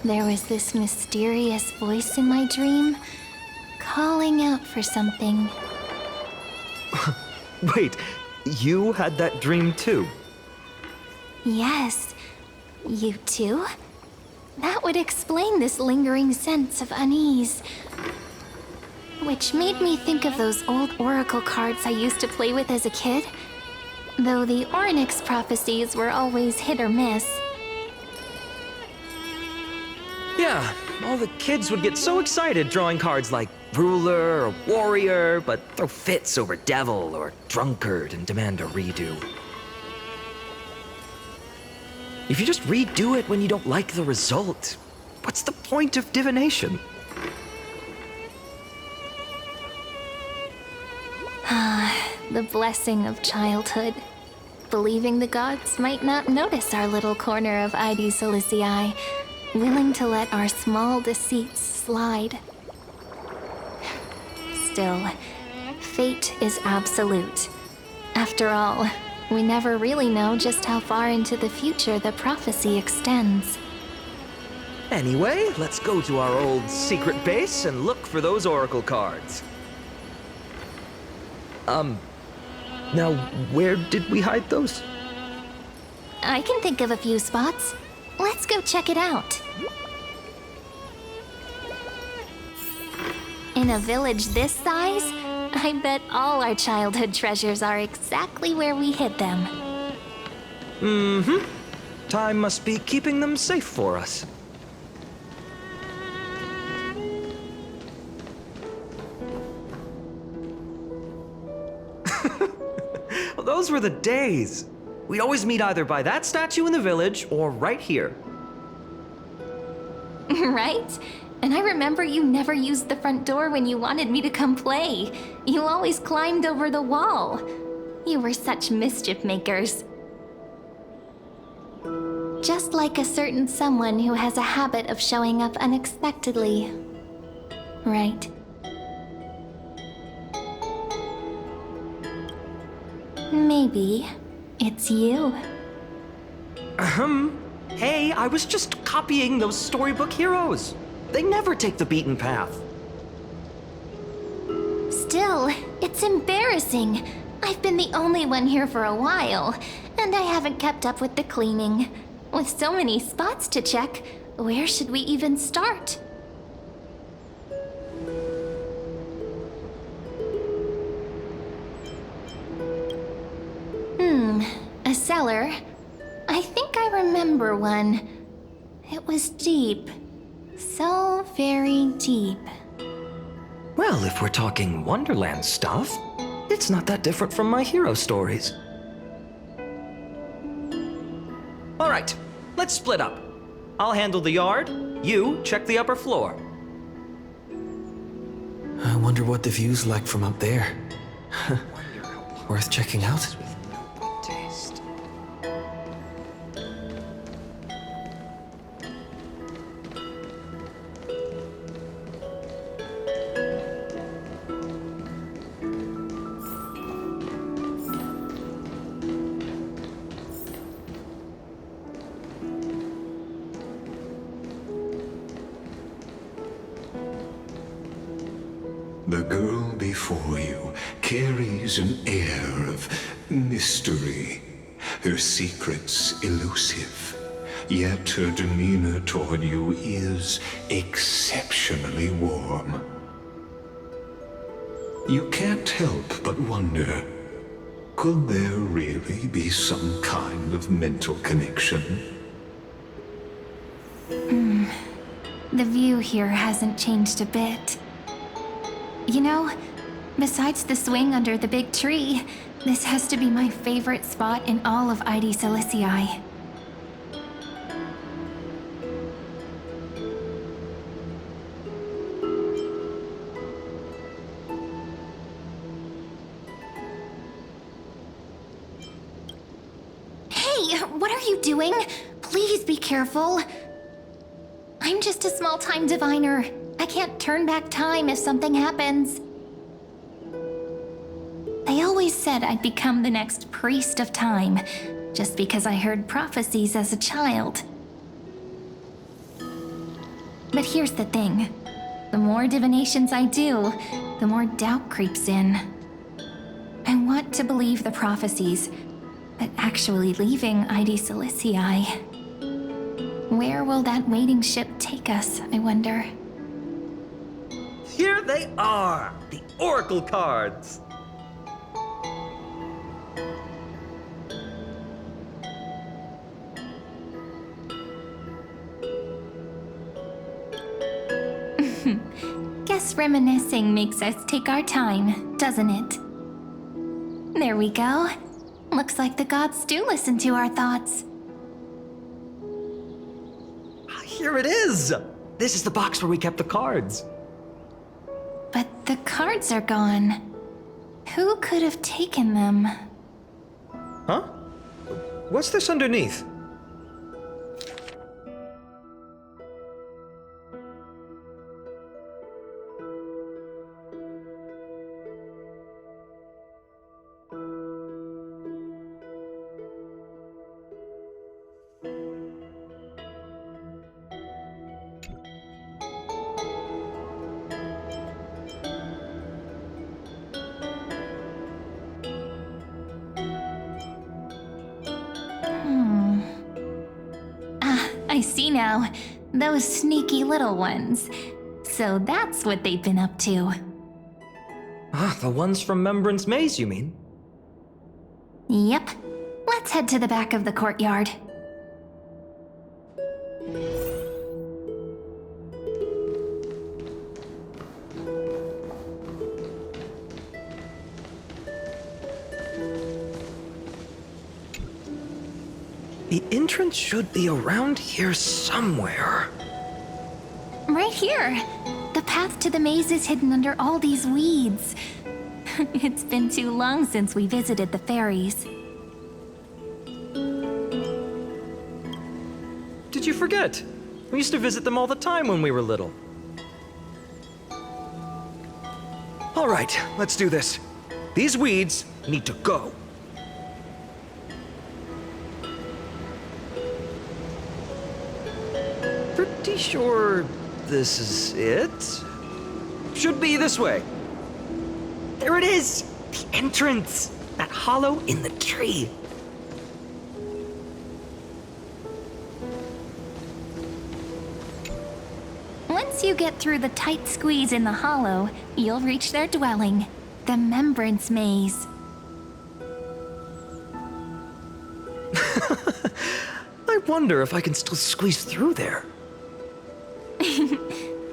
there was this mysterious voice in my dream, calling out for something. Wait, you had that dream too? Yes, you too? That would explain this lingering sense of unease. Which made me think of those old oracle cards I used to play with as a kid. Though the Ornyx prophecies were always hit or miss. Yeah, all the kids would get so excited drawing cards like ruler or warrior, but throw fits over devil or drunkard and demand a redo. If you just redo it when you don't like the result, what's the point of divination? The blessing of childhood. Believing the gods might not notice our little corner of Id Silicii, willing to let our small deceits slide. Still, fate is absolute. After all, we never really know just how far into the future the prophecy extends. Anyway, let's go to our old secret base and look for those oracle cards. Now, where did we hide those? I can think of a few spots. Let's go check it out. In a village this size, I bet all our childhood treasures are exactly where we hid them. Mm-hmm. Time must be keeping them safe for us. Well, those were the days. We'd always meet either by that statue in the village or right here. Right? And I remember you never used the front door when you wanted me to come play. You always climbed over the wall. You were such mischief makers. Just like a certain someone who has a habit of showing up unexpectedly. Right? Maybe it's you. Hey, I was just copying those storybook heroes. They never take the beaten path. Still, it's embarrassing. I've been the only one here for a while, and I haven't kept up with the cleaning. With so many spots to check, where should we even start? A cellar. I think I remember one. It was deep. So very deep. Well, if we're talking Wonderland stuff, it's not that different from my hero stories. All right, let's split up. I'll handle the yard, you check the upper floor. I wonder what the view's like from up there. Worth checking out? The girl before you carries an air of mystery, her secrets elusive, yet her demeanor toward you is exceptionally warm. You can't help but wonder, could there really be some kind of mental connection? The view here hasn't changed a bit. You know, besides the swing under the big tree, this has to be my favorite spot in all of Id Silicii. Hey, what are you doing? Please be careful. I'm just a small-time diviner. I can't turn back time if something happens. They always said I'd become the next priest of time, just because I heard prophecies as a child. But here's the thing. The more divinations I do, the more doubt creeps in. I want to believe the prophecies, but actually leaving ID Silicii. Where will that waiting ship take us, I wonder? Here they are, the Oracle cards. Guess reminiscing makes us take our time, doesn't it? There we go. Looks like the gods do listen to our thoughts. Here it is. This is the box where we kept the cards. But the cards are gone. Who could have taken them? Huh? What's this underneath? I see now. Those sneaky little ones. So that's what they've been up to. The ones from Remembrance Maze, you mean? Yep. Let's head to the back of the courtyard. The entrance should be around here somewhere. Right here. The path to the maze is hidden under all these weeds. It's been too long since we visited the fairies. Did you forget? We used to visit them all the time when we were little. All right, let's do this. These weeds need to go. Pretty sure this is it. Should be this way. There it is! The entrance! That hollow in the tree. Once you get through the tight squeeze in the hollow, you'll reach their dwelling, the Remembrance Maze. I wonder if I can still squeeze through there.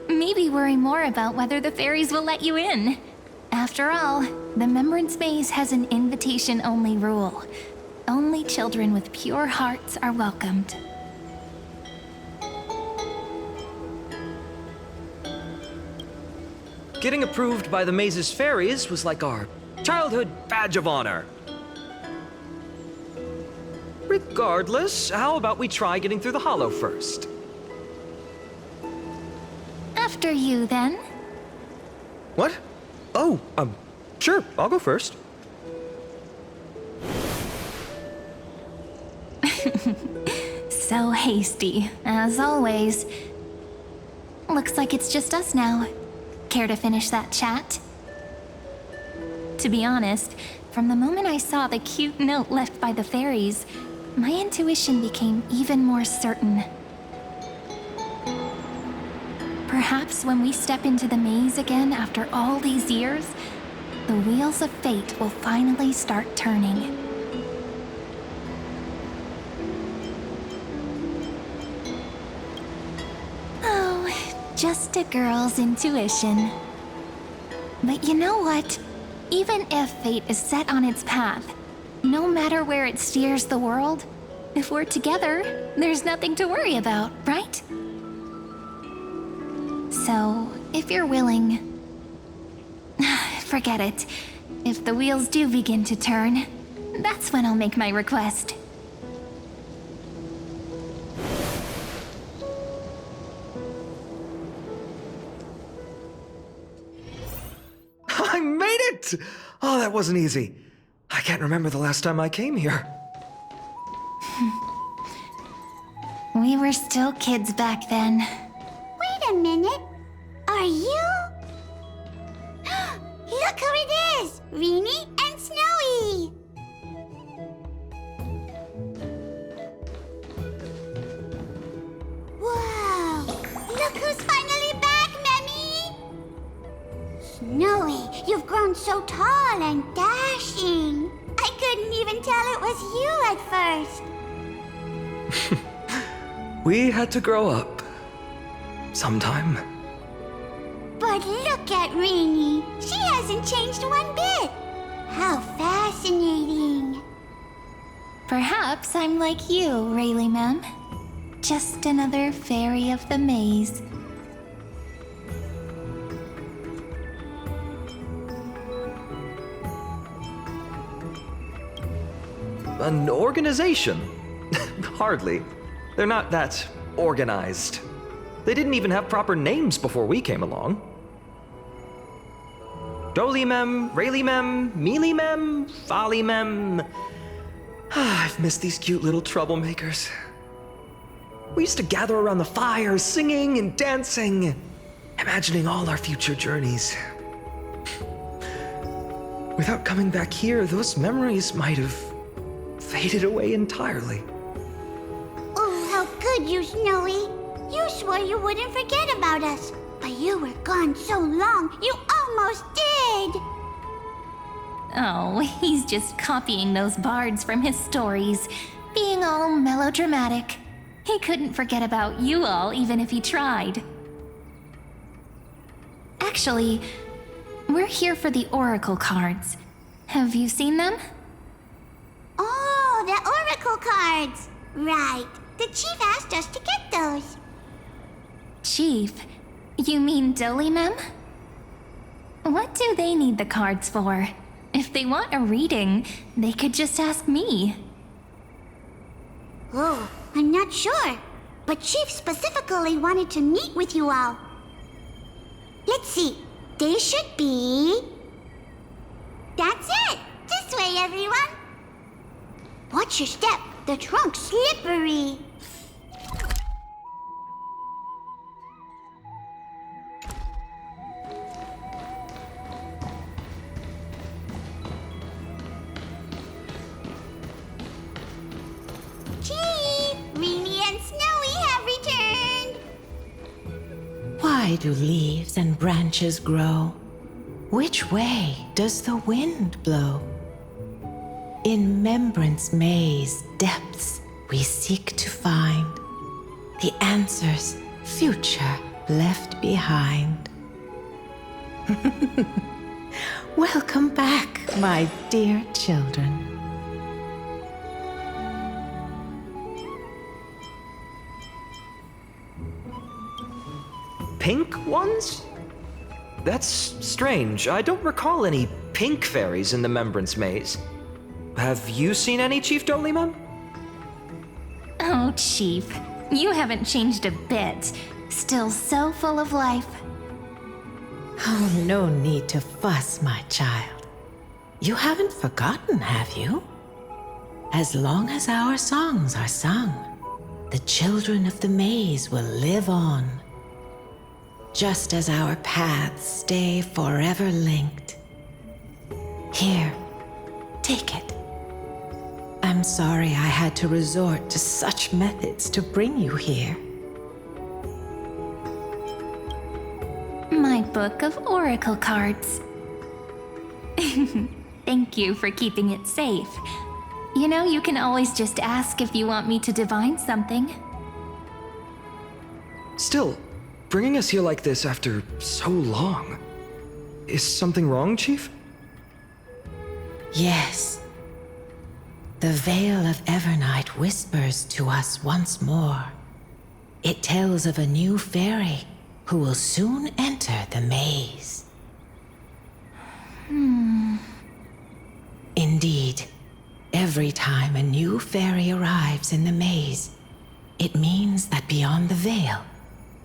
Maybe worry more about whether the fairies will let you in. After all, the Remembrance Maze has an invitation-only rule. Only children with pure hearts are welcomed. Getting approved by the maze's fairies was like our childhood badge of honor. Regardless, how about we try getting through the hollow first? After you, then. What? Oh, sure, I'll go first. So hasty, as always. Looks like it's just us now. Care to finish that chat? To be honest, from the moment I saw the cute note left by the fairies, my intuition became even more certain. Perhaps when we step into the maze again after all these years, the wheels of fate will finally start turning. Oh, just a girl's intuition. But you know what? Even if fate is set on its path, no matter where it steers the world, if we're together, there's nothing to worry about, right? So, if you're willing... Forget it. If the wheels do begin to turn, that's when I'll make my request. I made it! Oh, that wasn't easy. I can't remember the last time I came here. We were still kids back then. Wait Wait a minute. Are you? Look who it is! Reenie and Snowy! Whoa! Look who's finally back, Memmy! Snowy, you've grown so tall and dashing. I couldn't even tell it was you at first. We had to grow up. Sometime. But look at Reenie. She hasn't changed one bit. How fascinating. Perhaps I'm like you, Rayleigh Mem. Just another fairy of the maze. An organization? Hardly. They're not that organized. They didn't even have proper names before we came along. Dolimem, Rayleigh-mem, Mealy-mem, Folly-mem. I've missed these cute little troublemakers. We used to gather around the fire, singing and dancing, imagining all our future journeys. Without coming back here, those memories might have faded away entirely. Oh, how good you, Snowy. You swore you wouldn't forget about us, but you were gone so long, you almost did. Oh, he's just copying those bards from his stories, being all melodramatic. He couldn't forget about you all even if he tried. Actually, we're here for the Oracle cards. Have you seen them? Oh, the Oracle cards. Right. The chief asked us to get those. Chief, you mean Dolimem? What do they need the cards for? If they want a reading, they could just ask me. Oh, I'm not sure. But Chief specifically wanted to meet with you all. Let's see. They should be... That's it! This way, everyone! Watch your step. The trunk's slippery. Chief! Reenie and Snowy have returned! Why do leaves and branches grow? Which way does the wind blow? In Remembrance Maze depths we seek to find the answers future left behind. Welcome back, my dear children. Pink ones? That's strange. I don't recall any pink fairies in the Remembrance Maze. Have you seen any, Chief Dolimem? Oh, Chief, you haven't changed a bit. Still so full of life. Oh, no need to fuss, my child. You haven't forgotten, have you? As long as our songs are sung, the children of the maze will live on. Just as our paths stay forever linked. Here, take it. I'm sorry I had to resort to such methods to bring you here. My book of oracle cards. Thank you for keeping it safe. You know, you can always just ask if you want me to divine something. Still, bringing us here like this after so long. Is something wrong, Chief? Yes. The Veil of Evernight whispers to us once more. It tells of a new fairy who will soon enter the maze. Indeed, every time a new fairy arrives in the maze, it means that beyond the veil,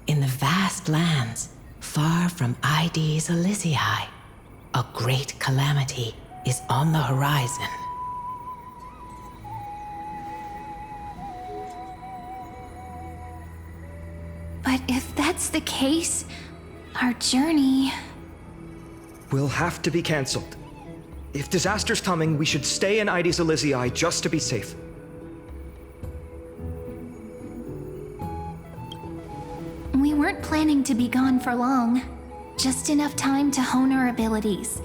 in the vast lands far from ID's Elysiae, a great calamity is on the horizon. But if that's the case, our journey... will have to be cancelled. If disaster's coming, we should stay in Ides Elysiae just to be safe. We weren't planning to be gone for long. Just enough time to hone our abilities.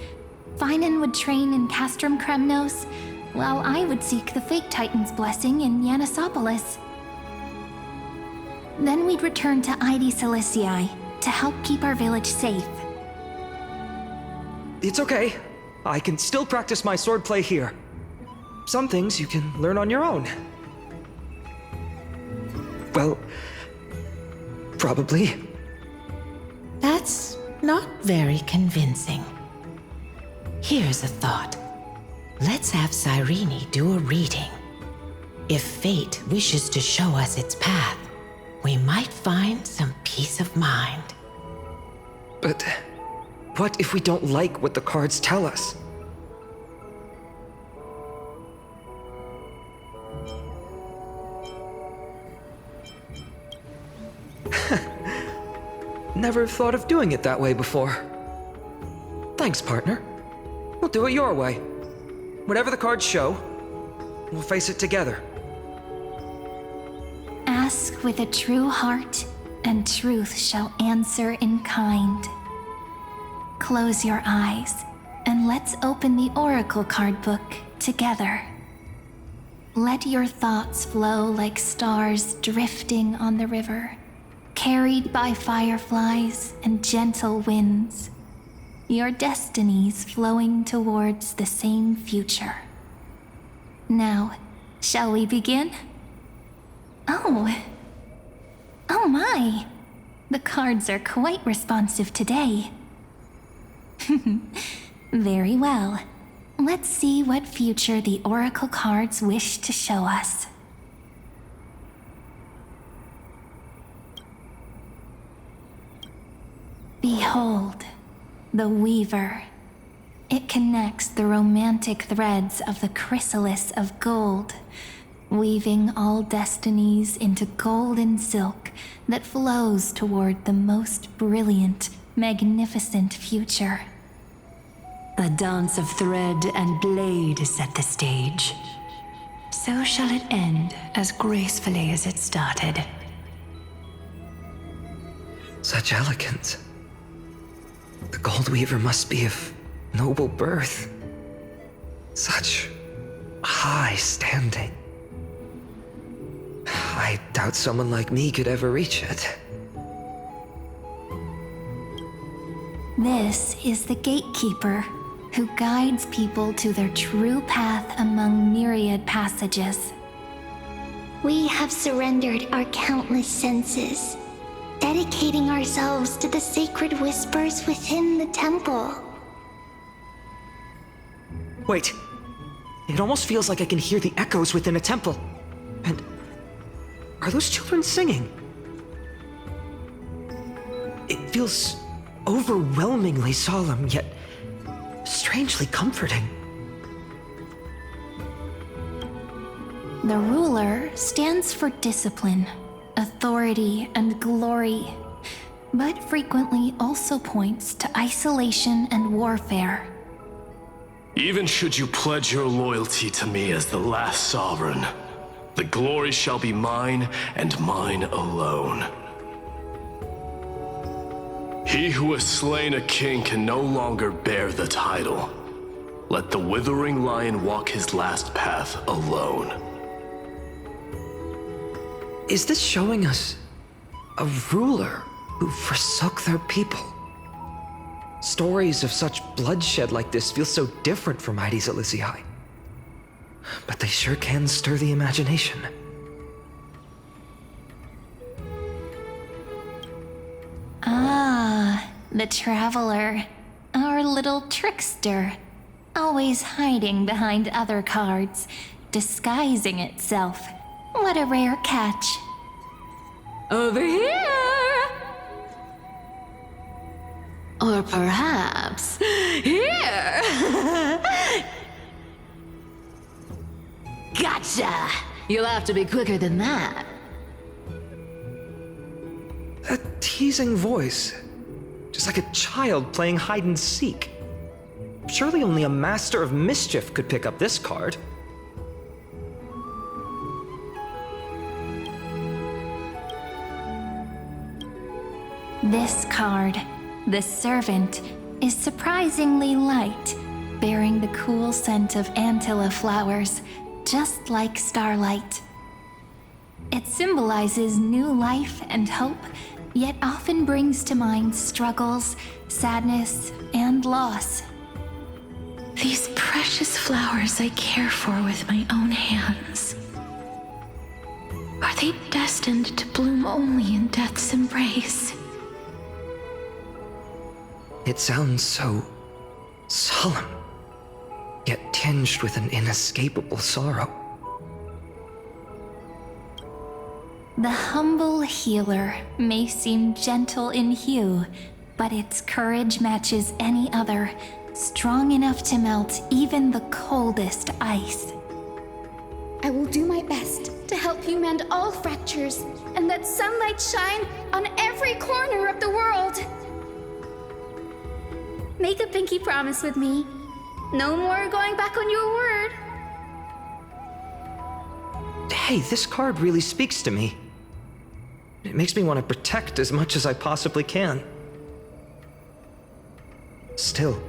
Finan would train in Castrum Kremnos, while I would seek the Fake Titan's blessing in Yanisopolis. Then we'd return to Ides Elysiae to help keep our village safe. It's okay. I can still practice my swordplay here. Some things you can learn on your own. Well, probably. That's not very convincing. Here's a thought. Let's have Cyrene do a reading. If fate wishes to show us its path, we might find some peace of mind. But what if we don't like what the cards tell us? Never thought of doing it that way before. Thanks, partner. We'll do it your way. Whatever the cards show, we'll face it together. Ask with a true heart, and truth shall answer in kind. Close your eyes, and let's open the Oracle card book together. Let your thoughts flow like stars drifting on the river, carried by fireflies and gentle winds. Your destinies flowing towards the same future. Now, shall we begin? Oh my! The cards are quite responsive today. Very well. Let's see what future the Oracle cards wish to show us. Behold, the Weaver. It connects the romantic threads of the chrysalis of gold, weaving all destinies into golden silk that flows toward the most brilliant, magnificent future. The dance of thread and blade set the stage. So shall it end as gracefully as it started. Such elegance. The Gold Weaver must be of noble birth. Such high standing. I doubt someone like me could ever reach it. This is the Gatekeeper, who guides people to their true path among myriad passages. We have surrendered our countless senses, dedicating ourselves to the sacred whispers within the temple. Wait. It almost feels like I can hear the echoes within a temple. And are those children singing? It feels overwhelmingly solemn, yet strangely comforting. The ruler stands for discipline, authority, and glory, but frequently also points to isolation and warfare. Even should you pledge your loyalty to me as the last sovereign, the glory shall be mine and mine alone. He who has slain a king can no longer bear the title. Let the withering lion walk his last path alone. Is this showing us a ruler who forsook their people? Stories of such bloodshed like this feel so different from Ides Elysiae. But they sure can stir the imagination. Ah, the Traveler. Our little trickster. Always hiding behind other cards, disguising itself. What a rare catch. Over here! Or perhaps here! Gotcha! You'll have to be quicker than that. That teasing voice. Just like a child playing hide and seek. Surely only a master of mischief could pick up this card. This card, the Servant, is surprisingly light, bearing the cool scent of Antilla flowers, just like starlight. It symbolizes new life and hope, yet often brings to mind struggles, sadness, and loss. These precious flowers I care for with my own hands. Are they destined to bloom only in death's embrace? It sounds so solemn, yet tinged with an inescapable sorrow. The humble healer may seem gentle in hue, but its courage matches any other, strong enough to melt even the coldest ice. I will do my best to help you mend all fractures and let sunlight shine on every corner of the world. Make a pinky promise with me. No more going back on your word. Hey, this card really speaks to me. It makes me want to protect as much as I possibly can. Still,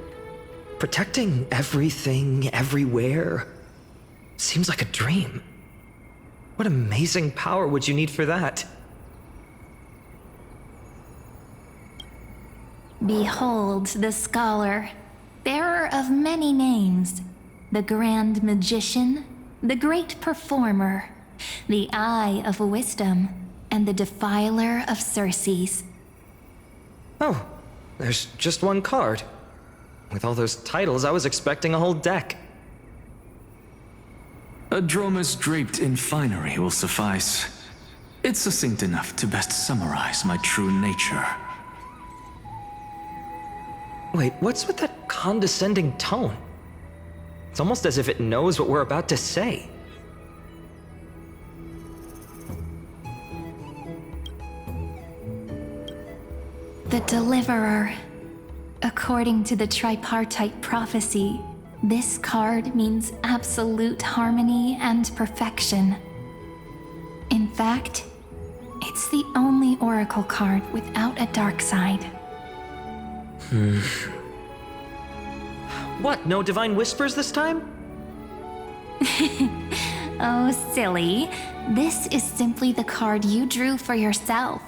protecting everything, everywhere, seems like a dream. What amazing power would you need for that? Behold the scholar, bearer of many names, the grand magician, the great performer, the eye of wisdom, and the defiler of Circes. Oh, there's just one card. With all those titles, I was expecting a whole deck. A dromus draped in finery will suffice. It's succinct enough to best summarize my true nature. Wait, what's with that condescending tone? It's almost as if it knows what we're about to say. The Deliverer. According to the tripartite prophecy, this card means absolute harmony and perfection. In fact, it's the only oracle card without a dark side. What, no divine whispers this time? Oh, silly. This is simply the card you drew for yourself.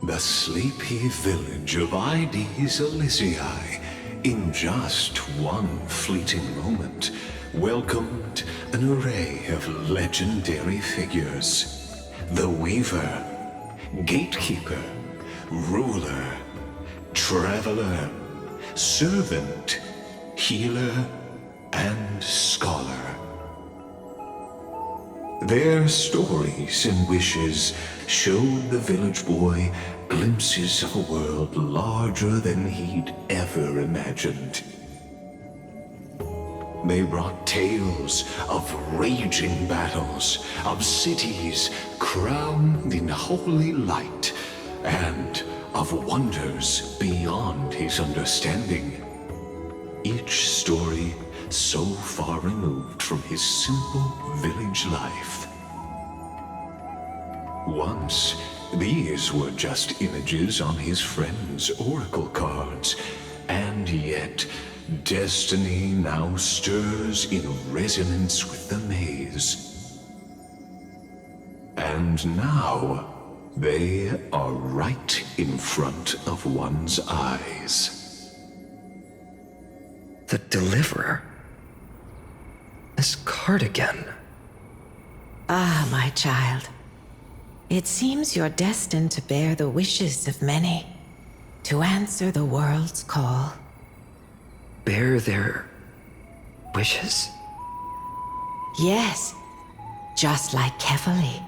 The sleepy village of Ides Elysiae, in just one fleeting moment, welcomed an array of legendary figures. The Weaver, Gatekeeper, Ruler, Traveler, Servant, Healer, and Scholar. Their stories and wishes showed the village boy glimpses of a world larger than he'd ever imagined. They brought tales of raging battles, of cities crowned in holy light, and of wonders beyond his understanding. Each story so far removed from his simple village life. Once, these were just images on his friend's oracle cards, and yet destiny now stirs in resonance with the maze. And now, they are right in front of one's eyes. The Deliverer. This card again. Ah, my child. It seems you're destined to bear the wishes of many, to answer the world's call. Bear their wishes? Yes, just like Kefali,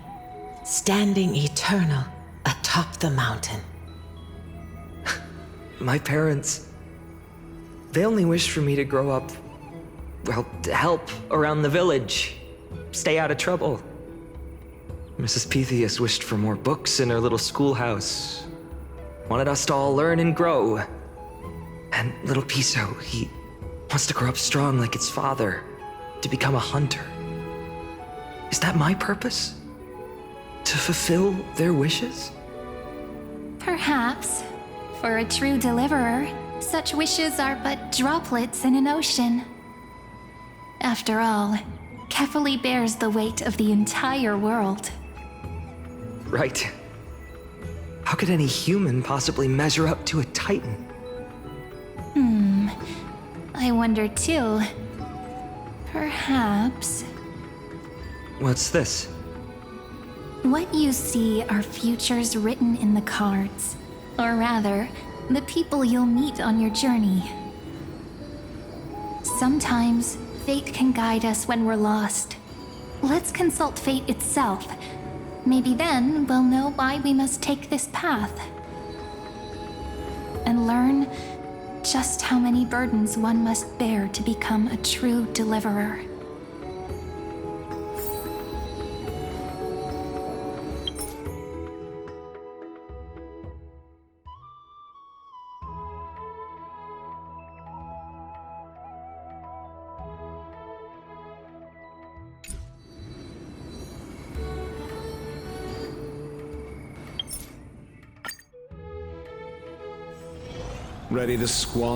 standing eternal atop the mountain. My parents, they only wished for me to grow up, well, to help around the village, stay out of trouble. Mrs. Pythias wished for more books in her little schoolhouse. Wanted us to all learn and grow. And little Piso, he wants to grow up strong like its father, to become a hunter. Is that my purpose? To fulfill their wishes? Perhaps. For a true deliverer, such wishes are but droplets in an ocean. After all, Kefali bears the weight of the entire world. Right. How could any human possibly measure up to a Titan? I wonder too. Perhaps. What's this? What you see are futures written in the cards. Or rather, the people you'll meet on your journey. Sometimes, fate can guide us when we're lost. Let's consult fate itself. Maybe then we'll know why we must take this path. And learn just how many burdens one must bear to become a true deliverer. Ready to squander